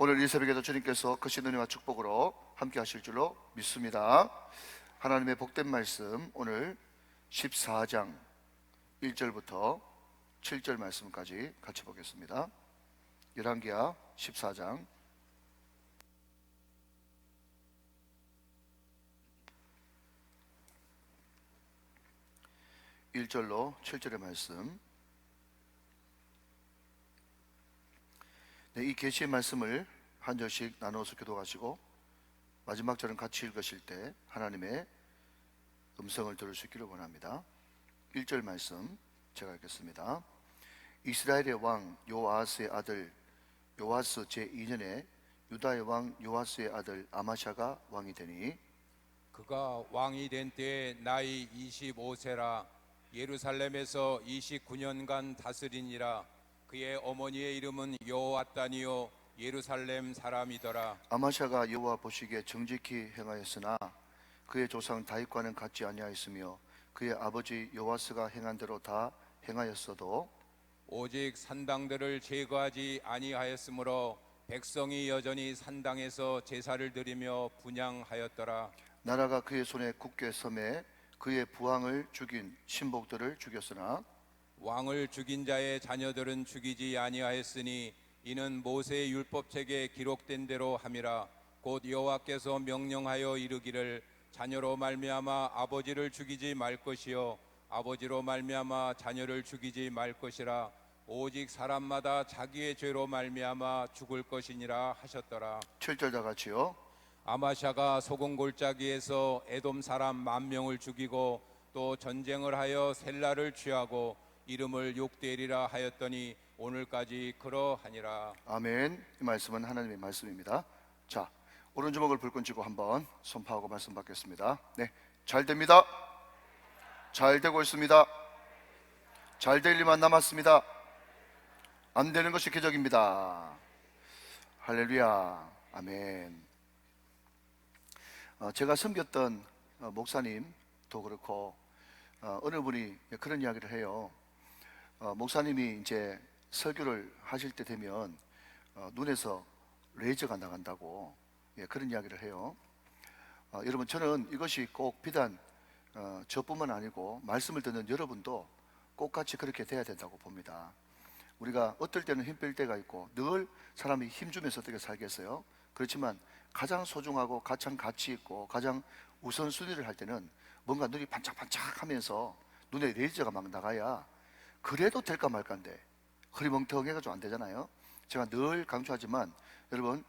오늘 이 새벽에도 주님께서 크신 은혜와 축복으로 함께 하실 줄로 믿습니다. 하나님의 복된 말씀, 오늘 14장 1절부터 7절 말씀까지 같이 보겠습니다. 열왕기하 14장 1절로 7절의 말씀. 이 계시의 말씀을 한 절씩 나누어서 기도하시고 마지막 절은 같이 읽으실 때 하나님의 음성을 들을 수 있기를 원합니다. 1절 말씀 제가 읽겠습니다. 이스라엘의 왕 요아스의 아들 요아스 제2년에 유다의 왕 요아스의 아들 아마샤가 왕이 되니 그가 왕이 된 때에 나이 25세라 예루살렘에서 29년간 다스리니라. 그의 어머니의 이름은 여호앗단이요 예루살렘 사람이더라. 아마샤가 여호와 보시기에 정직히 행하였으나 그의 조상 다윗과는 같지 아니하였으며 그의 아버지 요아스가 행한 대로 다 행하였어도 오직 산당들을 제거하지 아니하였으므로 백성이 여전히 산당에서 제사를 드리며 분향하였더라. 나라가 그의 손에 굳게 섬에 그의 부왕을 죽인 신복들을 죽였으나 왕을 죽인 자의 자녀들은 죽이지 아니하였으니 이는 모세의 율법책에 기록된 대로 함이라. 곧 여호와께서 명령하여 이르기를 자녀로 말미암아 아버지를 죽이지 말 것이요 아버지로 말미암아 자녀를 죽이지 말 것이라. 오직 사람마다 자기의 죄로 말미암아 죽을 것이니라 하셨더라. 7절 다 같이요. 아마샤가 소금 골짜기에서 에돔 사람 10,000명을 죽이고 또 전쟁을 하여 셀라를 취하고 이름을 욕되리라 하였더니 오늘까지 그러하니라. 아멘. 이 말씀은 하나님의 말씀입니다. 자, 오른주먹을 불끈 쥐고 한번 선포하고 말씀 받겠습니다. 네, 잘 됩니다. 잘 되고 있습니다. 잘 될 일만 남았습니다. 안 되는 것이 기적입니다. 할렐루야. 아멘. 제가 섬겼던 목사님도 그렇고 어느 분이 그런 이야기를 해요. 목사님이 이제 설교를 하실 때 되면 눈에서 레이저가 나간다고 그런 이야기를 해요. 여러분, 저는 이것이 꼭 비단 저뿐만 아니고 말씀을 듣는 여러분도 똑같이 그렇게 돼야 된다고 봅니다. 우리가 어떨 때는 힘 뺄 때가 있고 늘 사람이 힘주면서 어떻게 살겠어요? 그렇지만 가장 소중하고 가장 가치 있고 가장 우선순위를 할 때는 뭔가 눈이 반짝반짝 하면서 눈에 레이저가 막 나가야 그래도 될까 말까인데 흐리멍텅해가지고 안 되잖아요. 제가 늘 강조하지만 여러분,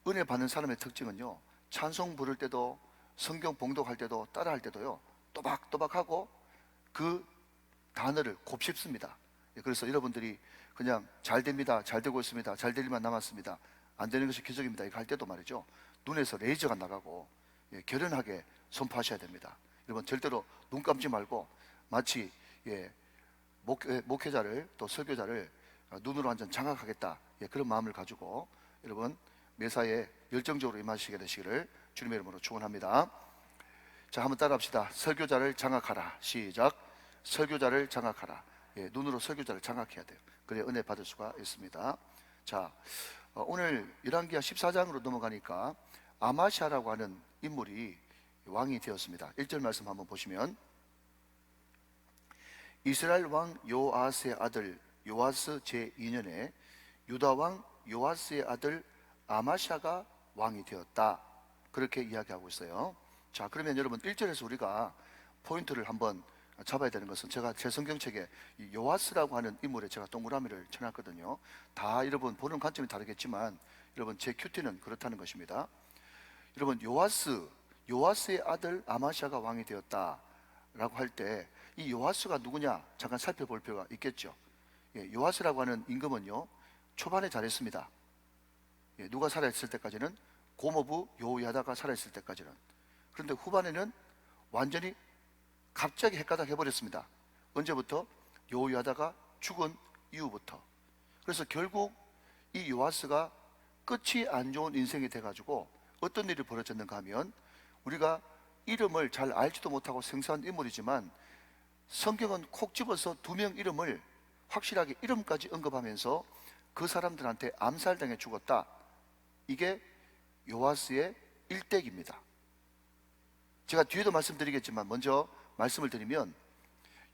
은혜 받는 사람의 특징은요, 찬송 부를 때도 성경 봉독할 때도 따라할 때도요 또박또박하고 그 단어를 곱씹습니다. 그래서 여러분들이 그냥 잘 됩니다, 잘 되고 있습니다, 잘 될 일만 남았습니다, 안 되는 것이 기적입니다 이거 할 때도 말이죠, 눈에서 레이저가 나가고 결연하게 선포하셔야 됩니다. 여러분, 절대로 눈 감지 말고 마치 목회자를 또 설교자를 눈으로 완전 장악하겠다 그런 마음을 가지고 여러분 매사에 열정적으로 임하시게 되시기를 주님의 이름으로 축원합니다. 자, 한번 따라합시다. 설교자를 장악하라. 시작. 설교자를 장악하라. 눈으로 설교자를 장악해야 돼요. 그래야 은혜 받을 수가 있습니다. 자, 오늘 열왕기하 14장으로 넘어가니까 아마샤라고 하는 인물이 왕이 되었습니다. 1절 말씀 한번 보시면 이스라엘 왕 요아스의 아들 요아스 제2년에 유다 왕 요아스의 아들 아마샤가 왕이 되었다, 그렇게 이야기하고 있어요. 자, 그러면 여러분 1절에서 우리가 포인트를 한번 잡아야 되는 것은, 제가 제 성경책에 이 요아스라고 하는 인물에 제가 동그라미를 쳐놨거든요. 다 여러분 보는 관점이 다르겠지만 여러분 제 큐티는 그렇다는 것입니다. 여러분, 요아스의 아들 아마샤가 왕이 되었다 라고 할 때 이 요아스가 누구냐 잠깐 살펴볼 필요가 있겠죠. 요아스라고 하는 임금은요 초반에 잘했습니다. 누가 살아있을 때까지는, 고모부 여호야다가 살아있을 때까지는. 그런데 후반에는 완전히 갑자기 헷가닥 해버렸습니다. 언제부터? 여호야다가 죽은 이후부터. 그래서 결국 이 요아스가 끝이 안 좋은 인생이 돼가지고 어떤 일이 벌어졌는가 하면, 우리가 이름을 잘 알지도 못하고 생소한 인물이지만 성경은 콕 집어서 2명 이름을 확실하게 이름까지 언급하면서 그 사람들한테 암살당해 죽었다 이게 요아스의 일대기입니다. 제가 뒤에도 말씀드리겠지만 먼저 말씀을 드리면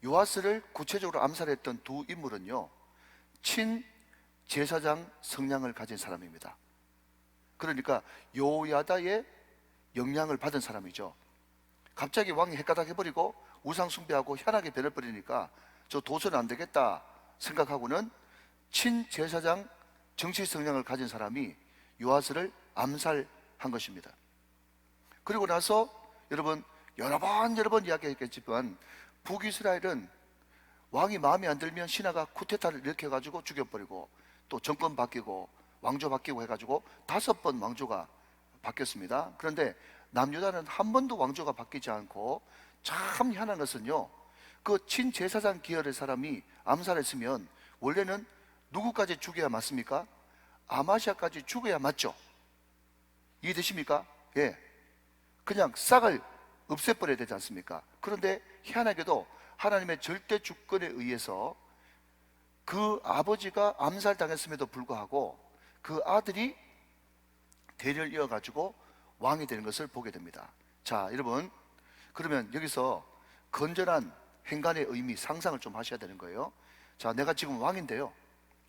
요아스를 구체적으로 암살했던 두 인물은요, 친 제사장 성향을 가진 사람입니다. 그러니까 요야다의 영향을 받은 사람이죠. 갑자기 왕이 헷가닥 해버리고 우상 숭배하고 현하게 변해버리니까 저 도저는 안 되겠다 생각하고는 친 제사장 정치 성향을 가진 사람이 요아스를 암살한 것입니다. 그리고 나서 여러분 여러 번 이야기했겠지만 북이스라엘은 왕이 마음에 안 들면 신하가 쿠데타를 일으켜가지고 죽여버리고 또 정권 바뀌고 왕조 바뀌고 해가지고 5번 왕조가 바뀌었습니다. 그런데 남유다는 한 번도 왕조가 바뀌지 않고 참 희한한 것은요, 그 친제사장 계열의 사람이 암살했으면 원래는 누구까지 죽여야 맞습니까? 아마시아까지 죽여야 맞죠. 이해되십니까? 예. 그냥 싹을 없애버려야 되지 않습니까? 그런데 희한하게도 하나님의 절대 주권에 의해서 그 아버지가 암살당했음에도 불구하고 그 아들이 대를 이어가지고 왕이 되는 것을 보게 됩니다. 자, 여러분, 그러면 여기서 건전한 행간의 의미, 상상을 좀 하셔야 되는 거예요. 자, 내가 지금 왕인데요,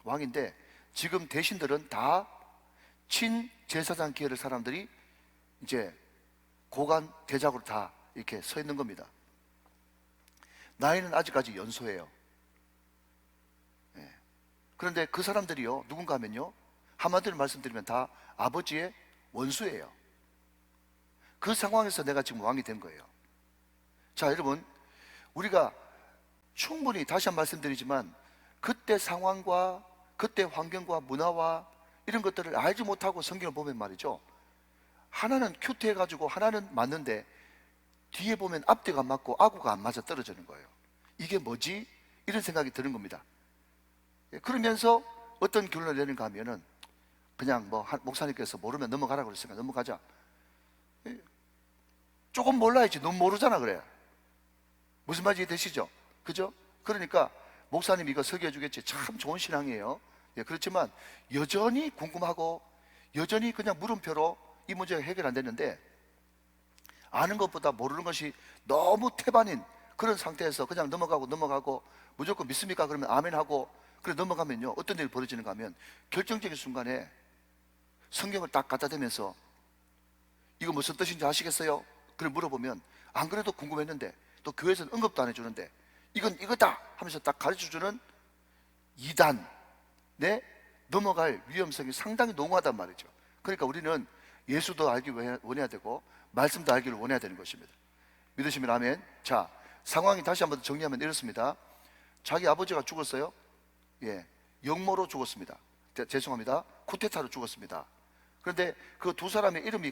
왕인데 지금 대신들은 다 친제사장 계열의 사람들이 이제 고관 대작으로 다 이렇게 서 있는 겁니다. 나이는 아직까지 연소해요. 예. 그런데 그 사람들이요, 누군가 하면요, 한마디로 말씀드리면 다 아버지의 원수예요. 그 상황에서 내가 지금 왕이 된 거예요. 자, 여러분, 우리가 충분히 다시 한 번 말씀드리지만 그때 상황과 그때 환경과 문화와 이런 것들을 알지 못하고 성경을 보면 말이죠, 하나는 큐트해가지고 하나는 맞는데 뒤에 보면 앞뒤가 안 맞고 아구가 안 맞아 떨어지는 거예요. 이게 뭐지? 이런 생각이 드는 겁니다. 그러면서 어떤 결론을 내는가 하면은 그냥 뭐 목사님께서 모르면 넘어가라고 그랬으니까 넘어가자. 조금 몰라야지, 너무 모르잖아. 그래. 무슨 말인지 되시죠? 그죠? 그러니까 목사님 이거 설교해 주겠지, 참 좋은 신앙이에요. 예, 그렇지만 여전히 궁금하고 여전히 그냥 물음표로 이 문제가 해결 안 됐는데 아는 것보다 모르는 것이 너무 태반인 그런 상태에서 그냥 넘어가고 무조건 믿습니까? 그러면 아멘하고 그래 넘어가면요, 어떤 일이 벌어지는가 하면 결정적인 순간에 성경을 딱 갖다 대면서 이거 무슨 뜻인지 아시겠어요? 그래 물어보면 안 그래도 궁금했는데 또 교회에서는 언급도 안 해주는데 이건 이거다 하면서 딱 가르쳐주는 이단에 넘어갈 위험성이 상당히 농후하단 말이죠. 그러니까 우리는 예수도 알기 원해야 되고 말씀도 알기를 원해야 되는 것입니다. 믿으시면 아멘. 자, 상황이 다시 한번 정리하면 이렇습니다. 자기 아버지가 죽었어요. 예, 역모로 죽었습니다. 죄송합니다. 쿠데타로 죽었습니다. 그런데 그 두 사람의 이름이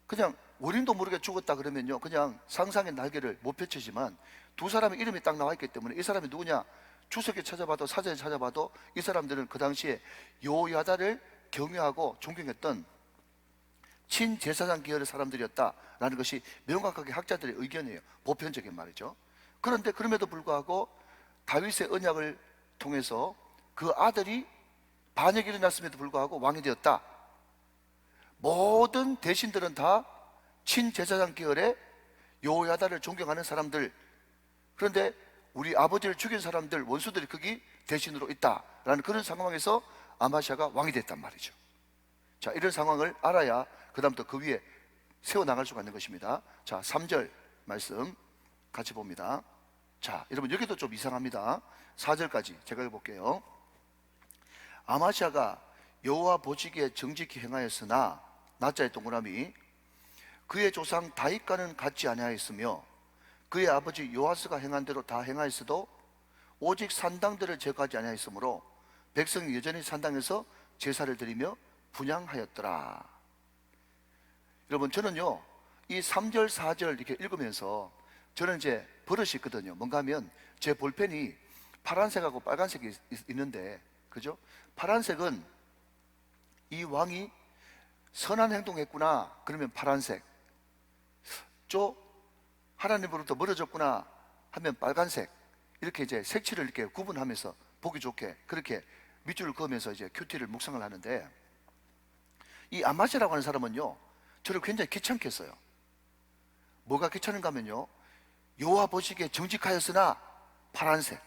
그냥 원인도 모르게 죽었다 그러면요, 그냥 상상의 날개를 못 펼치지만 두 사람의 이름이 딱 나와 있기 때문에 이 사람이 누구냐, 주석에 찾아봐도 사전에 찾아봐도 이 사람들은 그 당시에 요야다를 경외하고 존경했던 친제사장 계열의 사람들이었다라는 것이 명확하게 학자들의 의견이에요. 보편적인 말이죠. 그런데 그럼에도 불구하고 다윗의 언약을 통해서 그 아들이 반역이 일어났음에도 불구하고 왕이 되었다. 모든 대신들은 다 친제사장 계열의 요야다를 존경하는 사람들, 그런데 우리 아버지를 죽인 사람들, 원수들이 거기 대신으로 있다라는 그런 상황에서 아마시아가 왕이 됐단 말이죠. 자, 이런 상황을 알아야 그 다음부터 그 위에 세워나갈 수가 있는 것입니다. 자, 3절 말씀 같이 봅니다. 자, 여러분 여기도 좀 이상합니다. 4절까지 제가 읽어볼게요. 아마시아가 여호와 보시기에 정직히 행하였으나, 나자의 동그라미, 그의 조상 다윗과는 같지 아니하였으며 그의 아버지 요아스가 행한 대로 다 행하였어도 오직 산당들을 제거하지 아니하였으므로 백성이 여전히 산당에서 제사를 드리며 분향하였더라. 여러분, 저는요 이 3절 4절 이렇게 읽으면서 저는 이제 버릇이 있거든요. 뭔가 하면 제 볼펜이 파란색하고 빨간색이 있는데, 그죠? 파란색은 이 왕이 선한 행동했구나 그러면 파란색, 좀 하나님으로부터 멀어졌구나 하면 빨간색, 이렇게 이제 색칠을 이렇게 구분하면서 보기 좋게 그렇게 밑줄을 그으면서 이제 큐티를 묵상을 하는데, 이 아마시아라고 하는 사람은요, 저를 굉장히 귀찮게 했어요. 뭐가 귀찮은가 하면요, 여호와 보시기에 정직하였으나 파란색.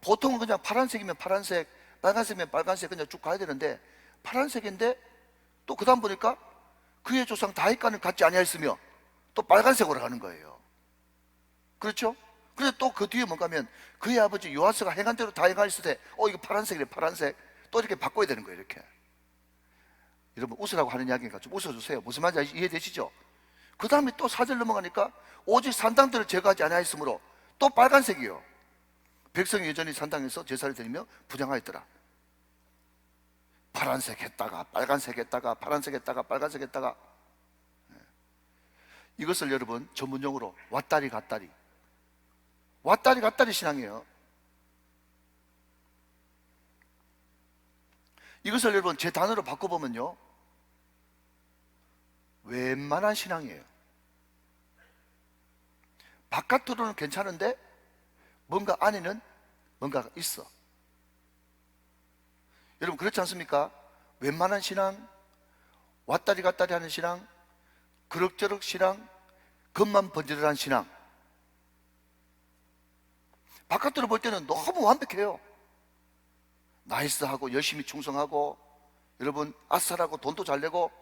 보통은 그냥 파란색이면 파란색, 빨간색이면 빨간색 그냥 쭉 가야 되는데, 파란색인데 또 그 다음 보니까 그의 조상 다윗과는 같지 아니하였으며 또 빨간색으로 가는 거예요. 그렇죠? 그런데 또 그 뒤에 뭔가 하면 그의 아버지 요아스가 행한 대로 다 행하였을 때 이거 파란색이래, 파란색. 또 이렇게 바꿔야 되는 거예요. 이렇게. 여러분, 웃으라고 하는 이야기니까 좀 웃어주세요. 무슨 말인지 이해되시죠? 그 다음에 또 4절 넘어가니까 오직 산당들을 제거하지 아니하였으므로 또 빨간색이요. 백성이 여전히 산당에서 제사를 드리며 부정하였더라. 파란색 했다가 빨간색 했다가 파란색 했다가 빨간색 했다가. 이것을 여러분 전문용어로 왔다리 갔다리, 왔다리 갔다리 신앙이에요. 이것을 여러분 제 단어로 바꿔보면요, 웬만한 신앙이에요. 바깥으로는 괜찮은데 뭔가 안에는 뭔가가 있어. 여러분 그렇지 않습니까? 웬만한 신앙, 왔다리 갔다리 하는 신앙, 그럭저럭 신앙, 겉만 번지르르한 신앙. 바깥으로 볼 때는 너무 완벽해요. 나이스하고 열심히 충성하고 여러분 아싸라고 돈도 잘 내고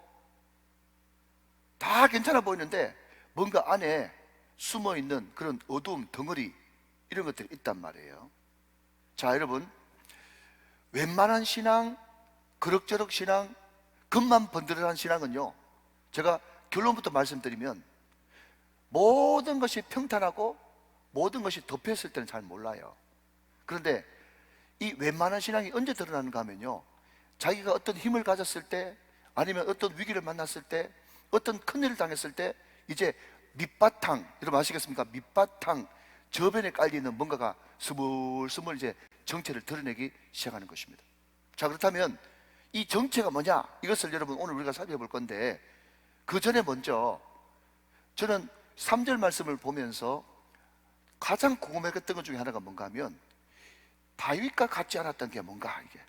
다 괜찮아 보이는데 뭔가 안에 숨어있는 그런 어두움, 덩어리, 이런 것들이 있단 말이에요. 자, 여러분, 웬만한 신앙, 그럭저럭 신앙, 겉만 번들어한 신앙은요, 제가 결론부터 말씀드리면 모든 것이 평탄하고 모든 것이 덮여있을 때는 잘 몰라요. 그런데 이 웬만한 신앙이 언제 드러나는가 하면요, 자기가 어떤 힘을 가졌을 때, 아니면 어떤 위기를 만났을 때, 어떤 큰일을 당했을 때, 이제 밑바탕, 여러분 아시겠습니까? 밑바탕 저변에 깔려있는 뭔가가 스물스물 이제 정체를 드러내기 시작하는 것입니다. 자, 그렇다면 이 정체가 뭐냐? 이것을 여러분 오늘 우리가 살펴볼 건데, 그 전에 먼저 저는 3절 말씀을 보면서 가장 궁금했던 것 중에 하나가 뭔가 하면, 다윗과 같지 않았던 게 뭔가, 이게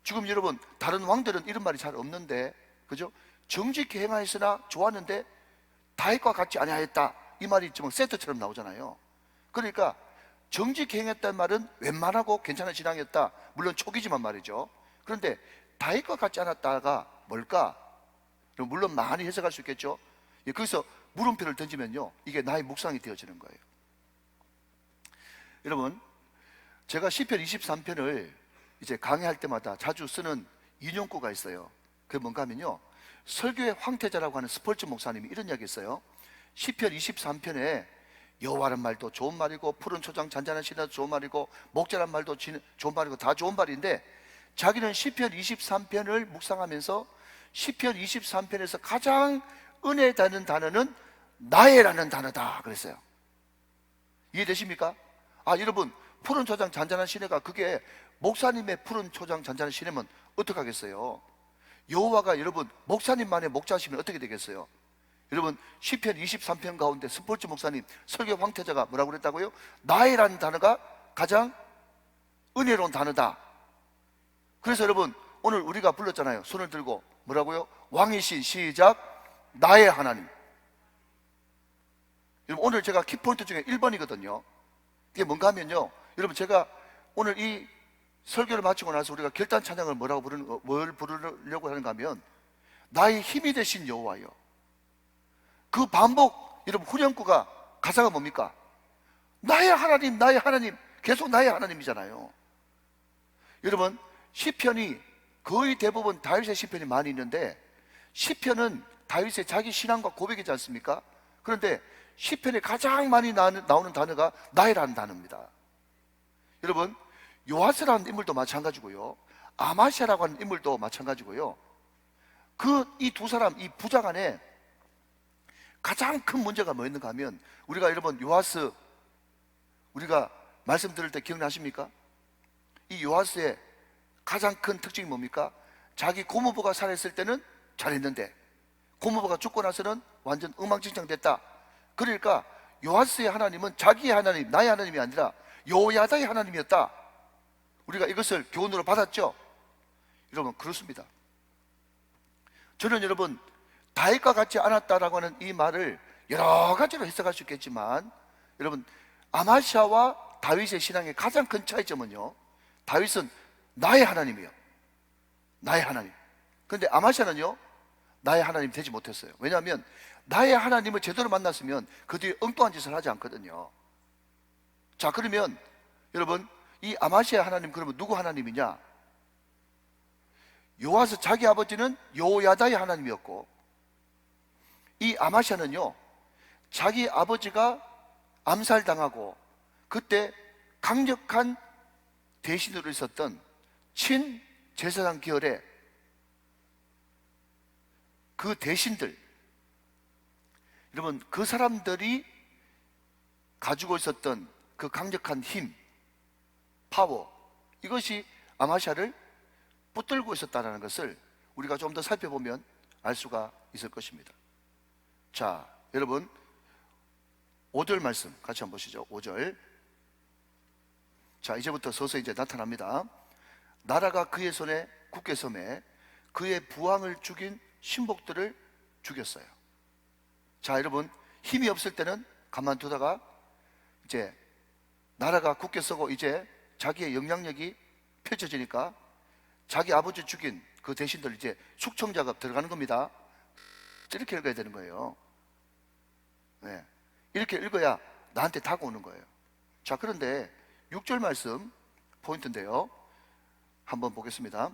지금 여러분 다른 왕들은 이런 말이 잘 없는데, 그죠? 정직히 행하였으나 좋았는데 다윗과 같지 아니하였다, 이 말이 지금 세트처럼 나오잖아요. 그러니까 정직히 행했다는 말은 웬만하고 괜찮은 신앙이었다, 물론 초기지만 말이죠. 그런데 다윗과 같지 않았다가 뭘까? 물론 많이 해석할 수 있겠죠. 거기서 물음표를 던지면요, 이게 나의 묵상이 되어지는 거예요. 여러분, 제가 시편 23편을 이제 강의할 때마다 자주 쓰는 인용구가 있어요. 그게 뭔가 하면요, 설교의 황태자라고 하는 스펄츠 목사님이 이런 이야기 했어요. 시편 23편에 여호와란 말도 좋은 말이고, 푸른 초장 잔잔한 시나도 좋은 말이고, 목자란 말도 좋은 말이고, 다 좋은 말인데, 자기는 시편 23편을 묵상하면서 시편 23편에서 가장 은혜 닿는 단어는 나의라는 단어다 그랬어요. 이해되십니까? 아, 여러분, 푸른 초장 잔잔한 시내가 그게 목사님의 푸른 초장 잔잔한 시내면 어떡하겠어요? 여호와가 여러분 목사님만의 목자시면 어떻게 되겠어요? 여러분, 시편 23편 가운데 스폴츠 목사님, 설교 황태자가 뭐라고 그랬다고요? 나의라는 단어가 가장 은혜로운 단어다. 그래서 여러분 오늘 우리가 불렀잖아요. 손을 들고 뭐라고요? 왕이신, 시작, 나의 하나님. 여러분, 오늘 제가 키포인트 중에 1번이거든요 이게 뭔가 하면요, 여러분 제가 오늘 이 설교를 마치고 나서 우리가 결단 찬양을 뭘 부르려고 하는가 하면, 나의 힘이 되신 여호와여. 그 반복, 여러분 후렴구가 가사가 뭡니까? 나의 하나님, 나의 하나님, 계속 나의 하나님이잖아요. 여러분, 시편이 거의 대부분 다윗의 시편이 많이 있는데, 시편은 다윗의 자기 신앙과 고백이지 않습니까? 그런데 시편에 가장 많이 나오는 단어가 나의라는 단어입니다. 여러분, 요아스라는 인물도 마찬가지고요, 아마시아라고 하는 인물도 마찬가지고요, 이 두 사람, 이 부장 안에 가장 큰 문제가 뭐였는가 하면, 우리가 여러분 요아스 우리가 말씀 들을 때 기억나십니까? 이 요아스의 가장 큰 특징이 뭡니까? 자기 고모부가 살아있을 때는 잘했는데 고모부가 죽고 나서는 완전 엉망진창됐다. 그러니까 요아스의 하나님은 자기의 하나님, 나의 하나님이 아니라 여호야다의 하나님이었다. 우리가 이것을 교훈으로 받았죠. 여러분 그렇습니다. 저는 여러분 다윗과 같지 않았다라고 하는 이 말을 여러 가지로 해석할 수 있겠지만, 여러분 아마시아와 다윗의 신앙의 가장 큰 차이점은요, 다윗은 나의 하나님이요, 나의 하나님. 그런데 아마시아는요, 나의 하나님 되지 못했어요. 왜냐하면 나의 하나님을 제대로 만났으면 그 뒤에 엉뚱한 짓을 하지 않거든요. 자, 그러면 여러분 이 아마시아 하나님, 그러면 누구 하나님이냐? 요아스 자기 아버지는 여호야다의 하나님이었고, 이 아마시아는요, 자기 아버지가 암살당하고 그때 강력한 대신으로 있었던 친 제사장 계열의 그 대신들, 여러분 그 사람들이 가지고 있었던 그 강력한 힘, 파워, 이것이 아마시아를 붙들고 있었다는 것을 우리가 좀 더 살펴보면 알 수가 있을 것입니다. 자, 여러분 5절 말씀 같이 한번 보시죠. 5절. 자, 이제부터 서서히 이제 나타납니다. 나라가 그의 손에 굳게 섬에 그의 부왕을 죽인 신복들을 죽였어요. 자, 여러분 힘이 없을 때는 가만두다가 이제 나라가 굳게 서고 이제 자기의 영향력이 펼쳐지니까 자기 아버지 죽인 그 대신들 이제 숙청작업 들어가는 겁니다. 이렇게 읽어야 되는 거예요. 네. 이렇게 읽어야 나한테 다가오는 거예요. 자, 그런데 6절 말씀 포인트인데요, 한번 보겠습니다.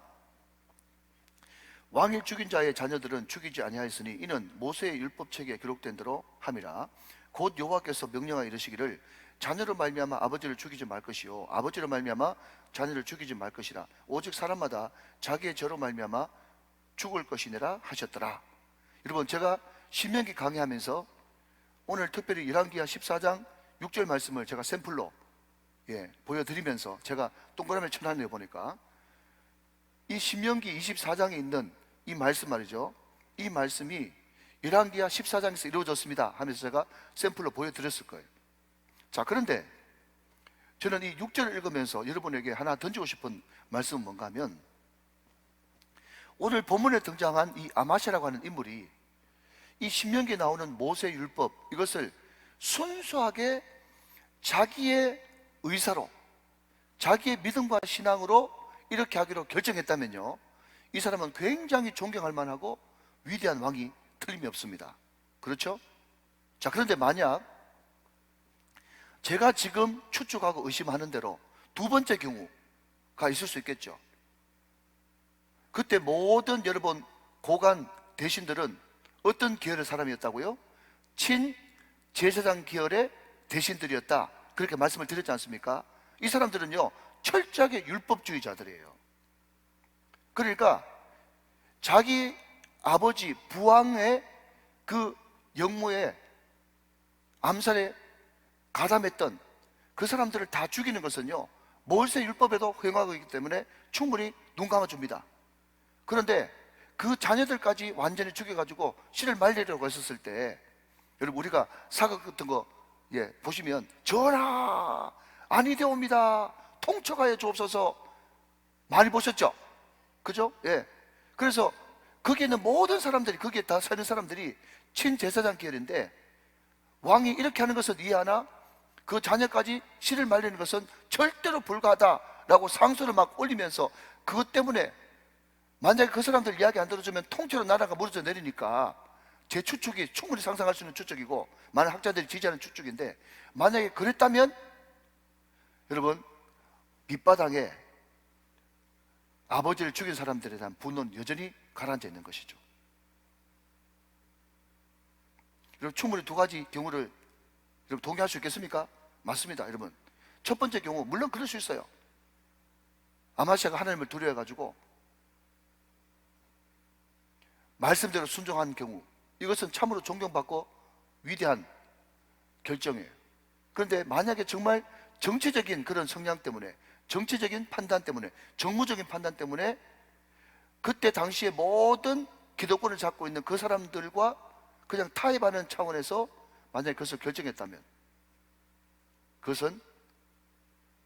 왕을 죽인 자의 자녀들은 죽이지 아니하였으니 이는 모세의 율법책에 기록된 대로 함이라. 곧 여호와께서 명령하여 이르시기를 자녀로 말미암아 아버지를 죽이지 말 것이요 아버지로 말미암아 자녀를 죽이지 말 것이라. 오직 사람마다 자기의 죄로 말미암아 죽을 것이니라 하셨더라. 여러분 제가 신명기 강의하면서 오늘 특별히 열왕기하 14장 6절 말씀을 제가 샘플로 보여드리면서 제가 동그라미 쳐놨네요. 보니까 이 신명기 24장에 있는 이 말씀 말이죠, 이 말씀이 열왕기하 14장에서 이루어졌습니다 하면서 제가 샘플로 보여드렸을 거예요. 자, 그런데 저는 이 6절을 읽으면서 여러분에게 하나 던지고 싶은 말씀은 뭔가 하면, 오늘 본문에 등장한 이 아마시아라고 하는 인물이 이 신명기에 나오는 모세 율법, 이것을 순수하게 자기의 의사로, 자기의 믿음과 신앙으로 이렇게 하기로 결정했다면요, 이 사람은 굉장히 존경할 만하고 위대한 왕이 틀림이 없습니다. 그렇죠? 자, 그런데 만약 제가 지금 추측하고 의심하는 대로 두 번째 경우가 있을 수 있겠죠. 그때 모든 여러분 고관 대신들은 어떤 계열의 사람이었다고요? 친 제사장 계열의 대신들이었다, 그렇게 말씀을 드렸지 않습니까? 이 사람들은요 철저하게 율법주의자들이에요. 그러니까 자기 아버지 부왕의 그 영모의 암살에 가담했던 그 사람들을 다 죽이는 것은요 모세 율법에도 허용하고 있기 때문에 충분히 눈 감아줍니다. 그런데 그 자녀들까지 완전히 죽여가지고 씨를 말리려고 했었을 때, 여러분 우리가 사극 같은 거 보시면 전하 아니되옵니다 통촉하여 주옵소서 많이 보셨죠? 그죠? 그래서 거기에 있는 모든 사람들이, 거기에 다 사는 사람들이 친제사장 계열인데, 왕이 이렇게 하는 것은 이해하나 그 자녀까지 씨를 말리는 것은 절대로 불가하다라고 상소를 막 올리면서, 그것 때문에 만약에 그 사람들 이야기 안 들어주면 통째로 나라가 무너져 내리니까, 제 추측이 충분히 상상할 수 있는 추측이고 많은 학자들이 지지하는 추측인데, 만약에 그랬다면 여러분 밑바닥에 아버지를 죽인 사람들에 대한 분노는 여전히 가라앉아 있는 것이죠. 여러분 충분히 두 가지 경우를 여러분 동의할 수 있겠습니까? 맞습니다. 여러분 첫 번째 경우, 물론 그럴 수 있어요. 아마시아가 하나님을 두려워해가지고 말씀대로 순종한 경우, 이것은 참으로 존경받고 위대한 결정이에요. 그런데 만약에 정말 정치적인 그런 성향 때문에, 정치적인 판단 때문에, 정무적인 판단 때문에 그때 당시에 모든 기득권을 잡고 있는 그 사람들과 그냥 타협하는 차원에서 만약에 그것을 결정했다면, 그것은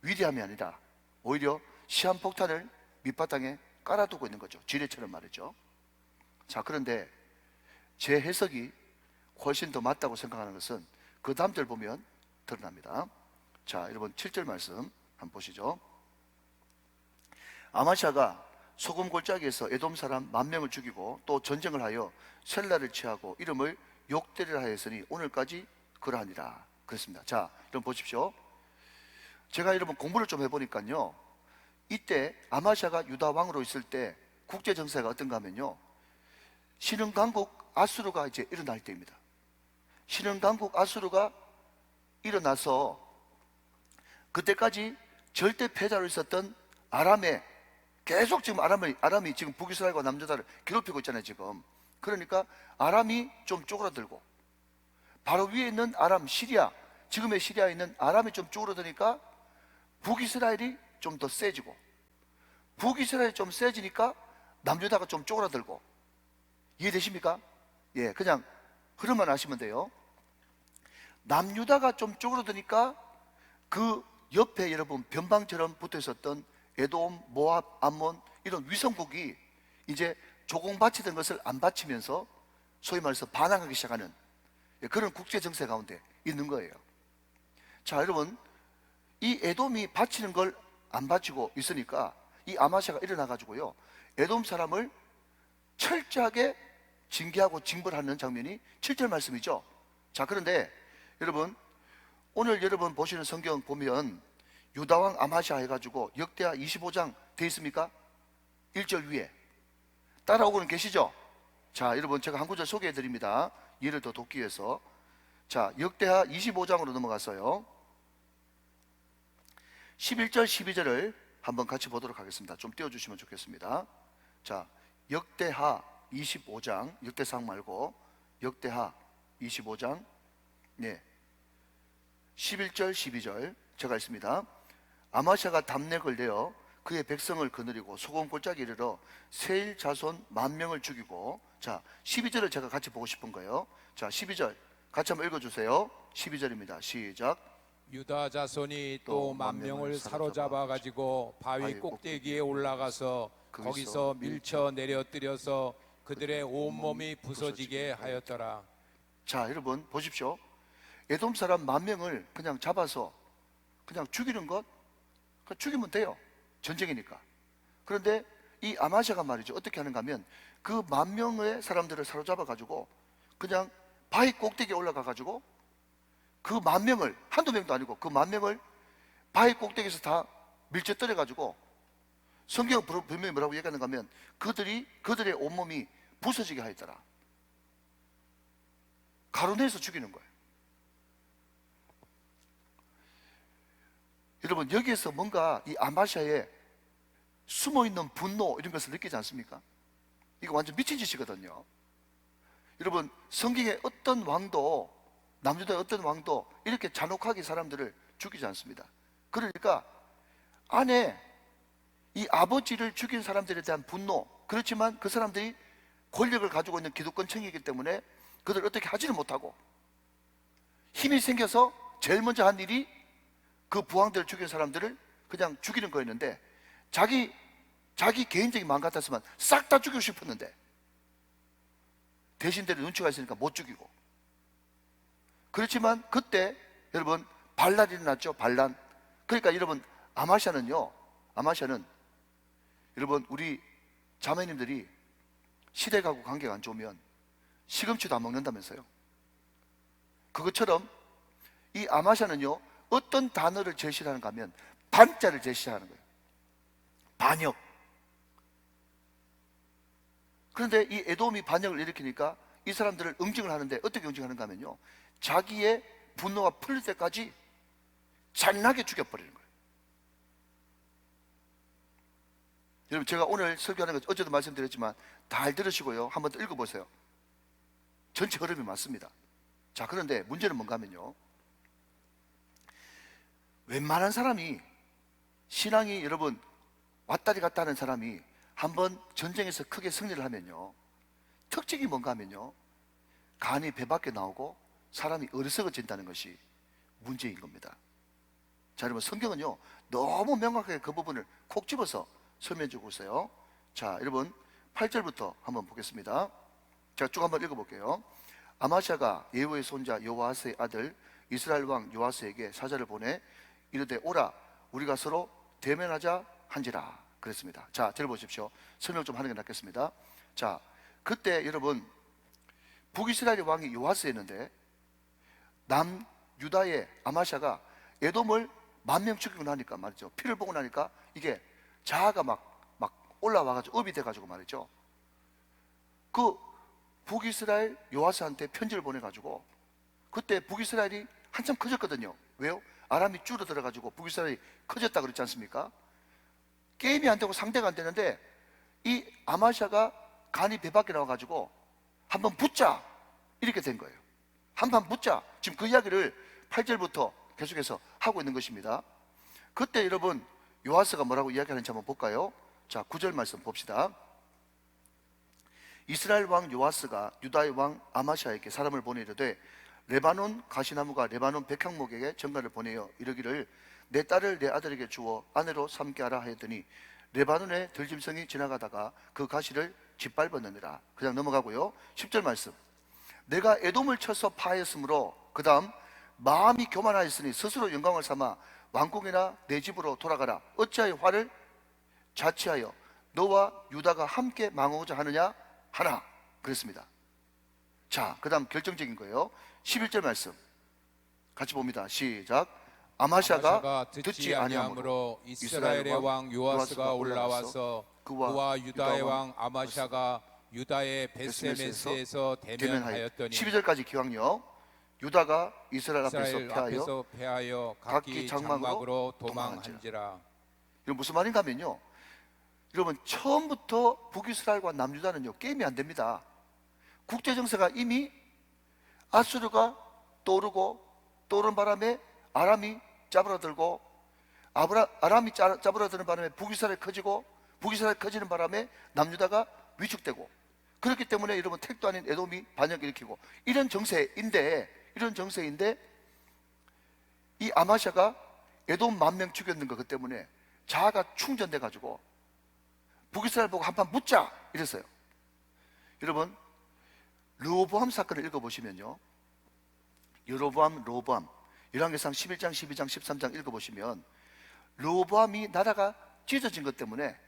위대함이 아니라 오히려 시한폭탄을 밑바탕에 깔아두고 있는 거죠. 지뢰처럼 말이죠. 자, 그런데 제 해석이 훨씬 더 맞다고 생각하는 것은 그 다음 절 보면 드러납니다. 자, 여러분 7절 말씀 한번 보시죠. 아마샤가 소금 골짜기에서 에돔 사람 10,000명을 죽이고 또 전쟁을 하여 셀라를 취하고 이름을 욕되리라 하였으니 오늘까지 그러하니라. 그렇습니다. 자, 여러분 보십시오. 제가 여러분 공부를 좀 해보니까요, 이때 아마샤가 유다 왕으로 있을 때 국제 정세가 어떤가 하면요, 신흥 강국 아수르가 이제 일어날 때입니다. 신흥 강국 아수르가 일어나서 그때까지 절대 패자로 있었던 아람에 계속 지금 아람이 지금 북이스라엘과 남유다를 괴롭히고 있잖아요, 지금. 그러니까 아람이 좀 쪼그라들고, 바로 위에 있는 아람, 시리아, 지금의 시리아에 있는 아람이 좀 쪼그라드니까 북이스라엘이 좀 더 세지고, 북이스라엘이 좀 세지니까 남유다가 좀 쪼그라들고. 이해되십니까? 예, 그냥 흐름만 아시면 돼요. 남유다가 좀 쪼그라드니까 그 옆에 여러분 변방처럼 붙어 있었던 에돔, 모압, 암몬 이런 위성국이 이제 조공 바치던 것을 안 바치면서 소위 말해서 반항하기 시작하는 그런 국제 정세 가운데 있는 거예요. 자, 여러분, 이 에돔이 바치는 걸 안 바치고 있으니까 이 아마샤가 일어나 가지고요, 에돔 사람을 철저하게 징계하고 징벌하는 장면이 7절 말씀이죠. 자, 그런데 여러분, 오늘 여러분 보시는 성경 보면 유다왕 아마샤 해가지고 역대하 25장 돼 있습니까? 1절 위에 따라오고는 계시죠? 자, 여러분, 제가 한 구절 소개해 드립니다. 이해를 더 돕기 위해서. 자, 역대하 25장으로 넘어갔어요. 11절 12절을 한번 같이 보도록 하겠습니다. 좀 띄워주시면 좋겠습니다. 자, 역대하 25장, 역대상 말고 역대하 25장, 네, 11절 12절 제가 읽습니다. 아마샤가 담넥을 내어 그의 백성을 거느리고 소금 골짜기에 이르러 세일 자손 10,000명을 죽이고. 자, 12절을 제가 같이 보고 싶은 거예요. 자, 12절 같이 한번 읽어주세요. 12절입니다. 시작. 유다 자손이 또 10,000명을 사로잡아 가지고 바위 꼭대기에 올라가서 거기서 밀쳐 내려뜨려서 그들의 온몸이 부서지게 하였더라. 자, 여러분 보십시오. 에돔 사람 10,000명을 그냥 잡아서 그냥 죽이는 것, 죽이면 돼요. 전쟁이니까. 그런데 이 아마샤가 말이죠, 어떻게 하는가 하면 그 10,000명의 사람들을 사로잡아 가지고 그냥 바위 꼭대기에 올라가 가지고 그 10,000명을, 한두 명도 아니고 그 10,000명을 바위 꼭대기에서 다 밀쳐뜨려 가지고, 성경 분명히 뭐라고 얘기하는가 하면 그들의 온몸이 부서지게 하였더라. 가로내서 죽이는 거예요. 여러분, 여기에서 뭔가 이 아마샤의 숨어있는 분노 이런 것을 느끼지 않습니까? 이거 완전 미친 짓이거든요. 여러분, 성경의 어떤 왕도, 남유다의 어떤 왕도 이렇게 잔혹하게 사람들을 죽이지 않습니다. 그러니까 안에 이 아버지를 죽인 사람들에 대한 분노, 그렇지만 그 사람들이 권력을 가지고 있는 기득권층이기 때문에 그들을 어떻게 하지를 못하고, 힘이 생겨서 제일 먼저 한 일이 그 부왕들을 죽인 사람들을 그냥 죽이는 거였는데, 자기 개인적인 마음 같았으면 싹 다 죽이고 싶었는데 대신대로 눈치가 있으니까 못 죽이고. 그렇지만 그때 여러분 반란이 일어났죠. 반란. 그러니까 여러분 아마샤는 여러분 우리 자매님들이 시댁하고 관계가 안 좋으면 시금치도 안 먹는다면서요. 그것처럼 이 아마샤는요, 어떤 단어를 제시하는가 하면 반자를 제시하는 거예요. 반역. 그런데 이 에돔이 반역을 일으키니까 이 사람들을 응징을 하는데 어떻게 응징하는가 하면요, 자기의 분노가 풀릴 때까지 잔인하게 죽여버리는 거예요. 여러분, 제가 오늘 설교하는 것 어제도 말씀드렸지만 잘 들으시고요, 한번 더 읽어보세요. 전체 흐름이 맞습니다. 자, 그런데 문제는 뭔가 하면요, 웬만한 사람이, 신앙이 여러분 왔다리 갔다 하는 사람이 한번 전쟁에서 크게 승리를 하면요, 특징이 뭔가 하면요, 간이 배 밖에 나오고 사람이 어리석어진다는 것이 문제인 겁니다. 자, 여러분 성경은요 너무 명확하게 그 부분을 콕 집어서 설명해 주고 있어요. 자, 여러분 8절부터 한번 보겠습니다. 자, 쭉 한번 읽어볼게요. 아마샤가 예후의 손자 요아스의 아들 이스라엘 왕 요아스에게 사자를 보내 이르되 오라 우리가 서로 대면하자 한지라 그랬습니다. 자, 들어보십시오. 설명 좀 하는 게 낫겠습니다. 자, 그때 여러분 북이스라엘 왕이 요아스였는데 남유다의 아마샤가 에돔을 10,000명 죽이고 나니까 말이죠, 피를 보고 나니까 이게 자아가 막 올라와가지고 업이 돼가지고 말이죠, 그 북이스라엘 요아스한테 편지를 보내가지고, 그때 북이스라엘이 한참 커졌거든요. 왜요? 아람이 줄어들어가지고 북이스라엘이 커졌다 그랬지 않습니까? 게임이 안 되고 상대가 안 되는데 이 아마샤가 간이 배 밖에 나와가지고 한번 붙자 이렇게 된 거예요. 한번 붙자. 지금 그 이야기를 8절부터 계속해서 하고 있는 것입니다. 그때 여러분 요아스가 뭐라고 이야기하는지 한번 볼까요? 자, 9절 말씀 봅시다. 이스라엘 왕 요아스가 유다의 왕 아마샤에게 사람을 보내이르되 레바논 가시나무가 레바논 백향목에게 전가를 보내어 이르기를 내 딸을 내 아들에게 주어 아내로 삼게 하라 하였더니 레바논의 들짐승이 지나가다가 그 가시를 짓밟았느니라. 그냥 넘어가고요. 10절 말씀. 내가 에돔을 쳐서 파하였으므로 그 다음 마음이 교만하였으니 스스로 영광을 삼아 왕궁이나 내 집으로 돌아가라. 어찌하여 화를 자취하여 너와 유다가 함께 망하고자 하느냐 하나 그랬습니다. 자, 그 다음 결정적인 거예요. 11절 말씀 같이 봅니다. 시작. 아마샤가 듣지 아니하므로 이스라엘의 왕 요아스가 올라와서 그와 유다의 왕 아마샤가 유다의 베세메스에서 대면하였더니 12절까지 기왕요. 유다가 이스라엘 이스라엘 앞에서 패하여 각기 장막으로 도망한지라. 이건 무슨 말인가 하면요, 여러분 처음부터 북이스라엘과 남유다는요 게임이 안 됩니다. 국제정세가 이미 아수르가 떠오르는 바람에 아람이 짜부라들고, 아람이 짜부라드는 바람에 북이스라엘 커지고, 북이스라엘 커지는 바람에 남유다가 위축되고, 그렇기 때문에 여러분 택도 아닌 에돔이 반역을 일으키고 이런 정세인데 이 아마샤가 에돔 10,000명 죽였는 것 때문에 자아가 충전돼 가지고 북이스라엘 보고 한판 붙자 이랬어요. 여러분 르호보암 사건을 읽어보시면요, 여로보암, 르호보암 열왕기상 11장, 12장, 13장 읽어보시면 르호보암이 나라가 찢어진 것 때문에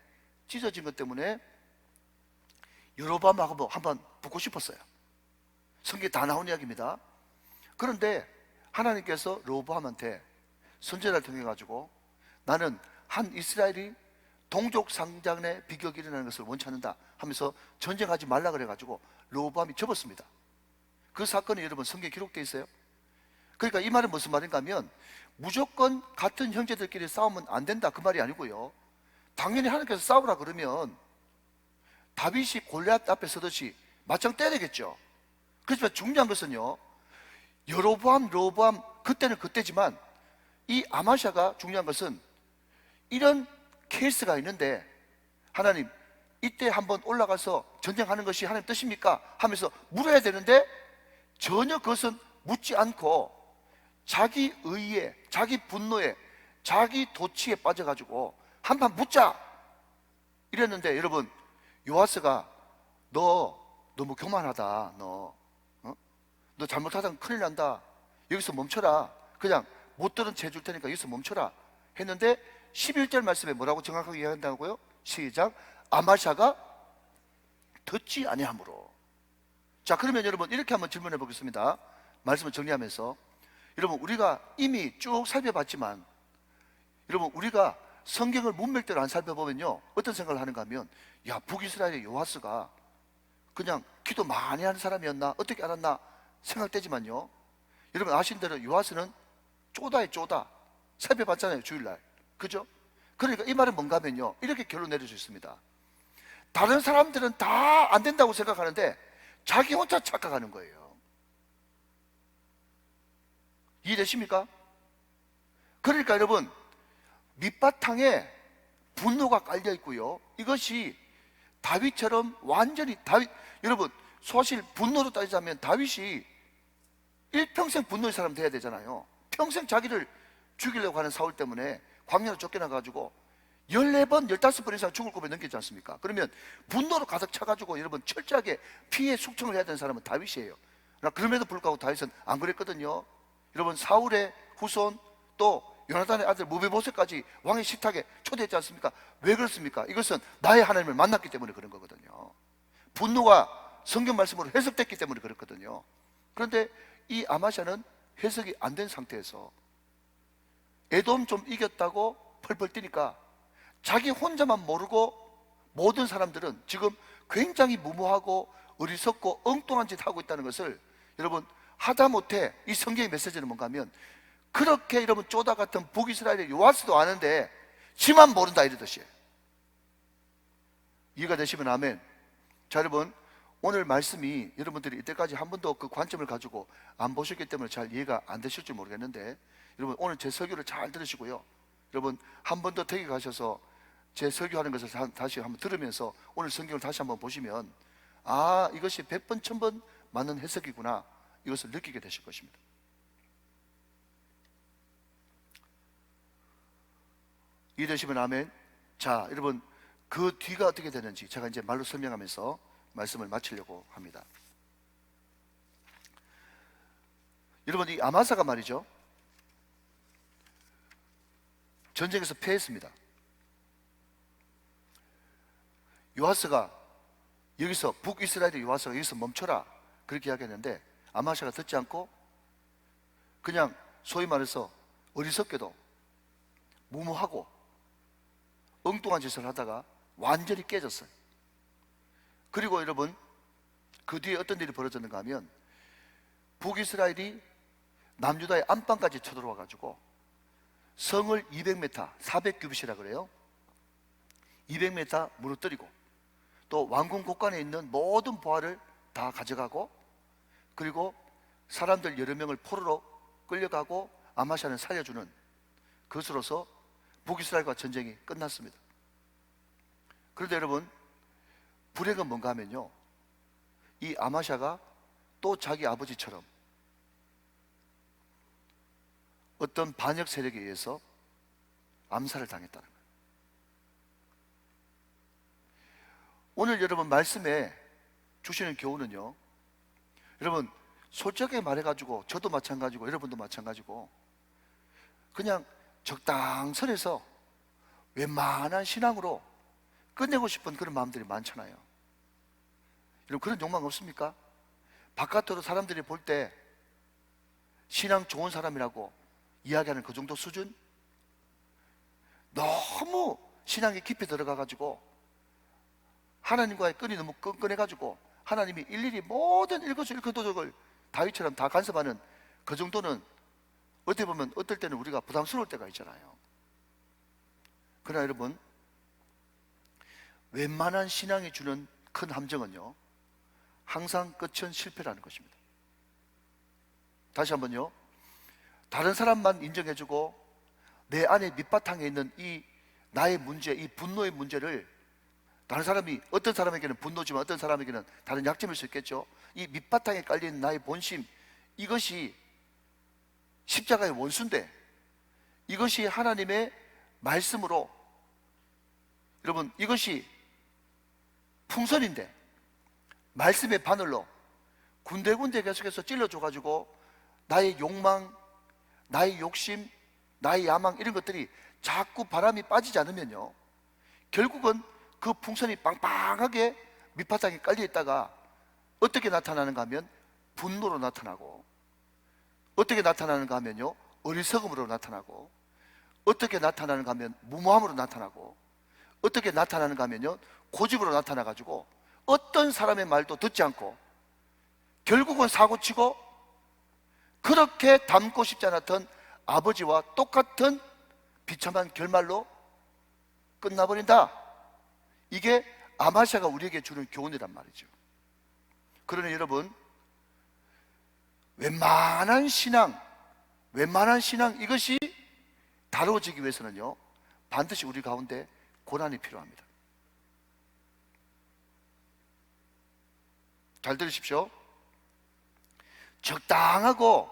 여로보암하고 한번 붙고 싶었어요. 성경에 다 나온 이야기입니다. 그런데 하나님께서 르호보암한테 선지자를 통해 가지고 나는 한 이스라엘이 동족 상장의 비격이 일어나는 것을 원치 않는다 하면서 전쟁하지 말라 그래 가지고 르호보암이 접었습니다. 그 사건이 여러분 성경에 기록되어 있어요. 그러니까 이 말은 무슨 말인가 하면 무조건 같은 형제들끼리 싸우면 안 된다 그 말이 아니고요, 당연히 하나님께서 싸우라 그러면 다윗이 골리앗 앞에 서듯이 맞짱 때려야 되겠죠. 그렇지만 중요한 것은요, 여로보암, 르호보암 그때는 그때지만 이 아마샤가 중요한 것은 이런 케이스가 있는데 하나님 이때 한번 올라가서 전쟁하는 것이 하나님 뜻입니까? 하면서 물어야 되는데 전혀 그것은 묻지 않고 자기 의에, 자기 분노에, 자기 도취에 빠져가지고 한판 붙자 이랬는데, 여러분 요아스가 너 너무 교만하다, 너 잘못하다면 큰일 난다, 여기서 멈춰라, 그냥 못 들은 채 줄 테니까 여기서 멈춰라 했는데 11절 말씀에 뭐라고 정확하게 이야기한다고요? 시작. 아마샤가 듣지 아니하므로. 자, 그러면 여러분 이렇게 한번 질문해 보겠습니다. 말씀을 정리하면서 여러분 우리가 이미 쭉 살펴봤지만 여러분 우리가 성경을 문맥대로 안 살펴보면요 어떤 생각을 하는가 하면 야, 북이스라엘의 요아스가 그냥 기도 많이 하는 사람이었나, 어떻게 알았나 생각되지만요, 여러분 아신 대로 요아스는 쪼다에 쪼다 살펴봤잖아요, 주일날. 그죠? 그러니까 이 말은 뭔가 하면요 이렇게 결론 내릴 수 있습니다. 다른 사람들은 다 안 된다고 생각하는데 자기 혼자 착각하는 거예요. 이해되십니까? 그러니까 여러분 밑바탕에 분노가 깔려 있고요, 이것이 다윗처럼 완전히 여러분 사실 분노로 따지자면 다윗이 일평생 분노의 사람 돼야 되잖아요. 평생 자기를 죽이려고 하는 사울 때문에 광야로 쫓겨나가지고 14번, 15번 이상 죽을 고비 넘겼지 않습니까? 그러면 분노로 가득 차가지고 여러분 철저하게 피해 숙청을 해야 되는 사람은 다윗이에요. 그러나 그럼에도 불구하고 다윗은 안 그랬거든요. 여러분 사울의 후손 또 요나단의 아들 무비보셋까지 왕의 식탁에 초대했지 않습니까? 왜 그렇습니까? 이것은 나의 하나님을 만났기 때문에 그런 거거든요. 분노가 성경 말씀으로 해석됐기 때문에 그렇거든요. 그런데 이 아마샤는 해석이 안 된 상태에서 에돔 좀 이겼다고 펄펄 뛰니까 자기 혼자만 모르고 모든 사람들은 지금 굉장히 무모하고 어리석고 엉뚱한 짓 하고 있다는 것을 여러분 하다못해 이 성경의 메시지는 뭔가 하면 그렇게 여러분 쪼다 같은 북이스라엘의 요아스도 아는데 지만 모른다 이러듯이. 이해가 되시면 아멘. 자, 여러분 오늘 말씀이 여러분들이 이때까지 한 번도 그 관점을 가지고 안 보셨기 때문에 잘 이해가 안 되실지 모르겠는데, 여러분 오늘 제 설교를 잘 들으시고요, 여러분 한 번 더 댁에 가셔서 제 설교하는 것을 다시 한번 들으면서 오늘 성경을 다시 한번 보시면 아, 이것이 100번 1000번 맞는 해석이구나, 이것을 느끼게 되실 것입니다. 이해되시면 아멘. 자, 여러분 그 뒤가 어떻게 되는지 제가 이제 말로 설명하면서 말씀을 마치려고 합니다. 여러분 이 아마사가 말이죠, 전쟁에서 패했습니다. 요아스가 여기서 북이스라엘의 요아스가 여기서 멈춰라 그렇게 이야기했는데 아마샤가 듣지 않고 그냥 소위 말해서 어리석게도 무모하고 엉뚱한 짓을 하다가 완전히 깨졌어요. 그리고 여러분 그 뒤에 어떤 일이 벌어졌는가 하면 북이스라엘이 남유다의 안방까지 쳐들어와 가지고 성을 200m, 400규빗이라 그래요, 200m 무너뜨리고 또 왕궁 곳간에 있는 모든 보화를 다 가져가고 그리고 사람들 여러 명을 포로로 끌려가고 아마샤는 살려주는 것으로서 북이스라엘과 전쟁이 끝났습니다. 그런데 여러분 불행은 뭔가 하면요, 이 아마샤가 또 자기 아버지처럼 어떤 반역 세력에 의해서 암살을 당했다는 거예요. 오늘 여러분 말씀에 주시는 교훈은요, 여러분 솔직하게 말해가지고 저도 마찬가지고 여러분도 마찬가지고 그냥 적당선에서 웬만한 신앙으로 끝내고 싶은 그런 마음들이 많잖아요. 여러분 그런 욕망 없습니까? 바깥으로 사람들이 볼 때 신앙 좋은 사람이라고 이야기하는 그 정도 수준? 너무 신앙이 깊이 들어가가지고 하나님과의 끈이 너무 끈끈해가지고 하나님이 일일이 모든 일거수일투족을 다윗처럼 다 간섭하는 그 정도는 어떻게 보면 어떨 때는 우리가 부담스러울 때가 있잖아요. 그러나 여러분 웬만한 신앙이 주는 큰 함정은요, 항상 끝은 실패라는 것입니다. 다시 한번요, 다른 사람만 인정해주고 내 안에 밑바탕에 있는 이 나의 문제, 이 분노의 문제를 다른 사람이, 어떤 사람에게는 분노지만 어떤 사람에게는 다른 약점일 수 있겠죠. 이 밑바탕에 깔린 나의 본심, 이것이 십자가의 원수인데 이것이 하나님의 말씀으로, 여러분 이것이 풍선인데 말씀의 바늘로 군데군데 계속해서 찔러줘가지고 나의 욕망, 나의 욕심, 나의 야망 이런 것들이 자꾸 바람이 빠지지 않으면요, 결국은 그 풍선이 빵빵하게 밑바닥에 깔려 있다가 어떻게 나타나는가 하면 분노로 나타나고, 어떻게 나타나는가 하면요 어리석음으로 나타나고, 어떻게 나타나는가 하면 무모함으로 나타나고, 어떻게 나타나는가 하면요 고집으로 나타나가지고 어떤 사람의 말도 듣지 않고 결국은 사고치고 그렇게 닮고 싶지 않았던 아버지와 똑같은 비참한 결말로 끝나버린다. 이게 아마샤가 우리에게 주는 교훈이란 말이죠. 그러니 여러분 웬만한 신앙 이것이 다루어지기 위해서는요 반드시 우리 가운데 고난이 필요합니다. 잘 들으십시오. 적당하고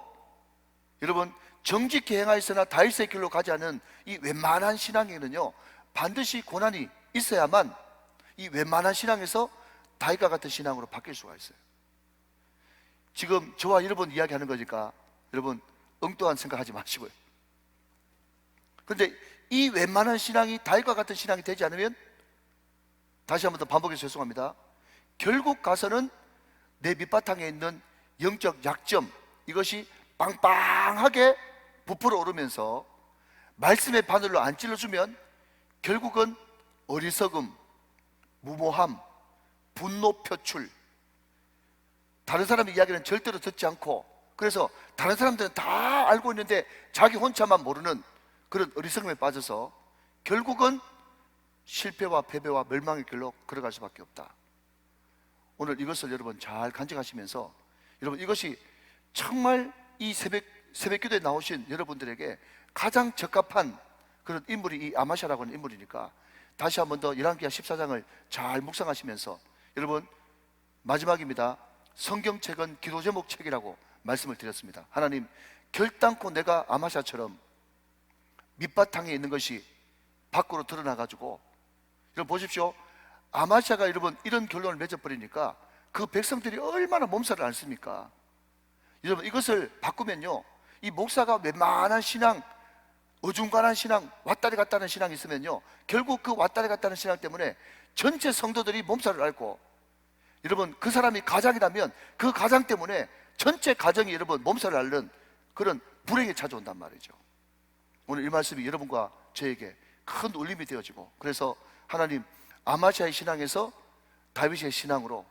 여러분 정직히 행하였으나 다윗의 길로 가지 않은 이 웬만한 신앙에는요 반드시 고난이 있어야만 이 웬만한 신앙에서 다윗과 같은 신앙으로 바뀔 수가 있어요. 지금 저와 여러분 이야기하는 거니까 여러분 엉뚱한 생각하지 마시고요. 그런데 이 웬만한 신앙이 다윗과 같은 신앙이 되지 않으면, 다시 한번 더 반복해서 죄송합니다, 결국 가서는 내 밑바탕에 있는 영적 약점, 이것이 빵빵하게 부풀어 오르면서 말씀의 바늘로 안 찔러주면 결국은 어리석음, 무모함, 분노 표출, 다른 사람의 이야기는 절대로 듣지 않고, 그래서 다른 사람들은 다 알고 있는데 자기 혼자만 모르는 그런 어리석음에 빠져서 결국은 실패와 패배와 멸망의 길로 걸어갈 수밖에 없다. 오늘 이것을 여러분 잘 간직하시면서, 여러분 이것이 정말 이 새벽 기도에 나오신 여러분들에게 가장 적합한 그런 인물이 이 아마샤라고 하는 인물이니까, 다시 한 번 더 열왕기하 14장을 잘 묵상하시면서, 여러분 마지막입니다. 성경책은 기도 제목 책이라고 말씀을 드렸습니다. 하나님, 결단코 내가 아마샤처럼 밑바탕에 있는 것이 밖으로 드러나가지고, 여러분 보십시오. 아마샤가 여러분 이런 결론을 맺어버리니까 그 백성들이 얼마나 몸살을 앓습니까? 여러분 이것을 바꾸면요, 이 목사가 웬만한 신앙, 어중간한 신앙, 왔다리 갔다는 신앙이 있으면요, 결국 그 왔다리 갔다는 신앙 때문에 전체 성도들이 몸살을 앓고, 여러분 그 사람이 가장이라면 그 가장 때문에 전체 가정이 여러분 몸살을 앓는 그런 불행이 찾아온단 말이죠. 오늘 이 말씀이 여러분과 저에게 큰 울림이 되어지고, 그래서 하나님, 아마샤의 신앙에서 다윗의 신앙으로,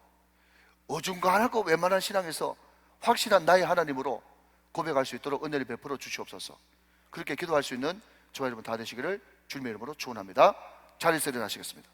어중간하고 웬만한 신앙에서 확실한 나의 하나님으로 고백할 수 있도록 은혜를 베풀어 주시옵소서. 그렇게 기도할 수 있는 저와 여러분 다 되시기를 주님의 이름으로 축원합니다. 자리에서 일어나시겠습니다.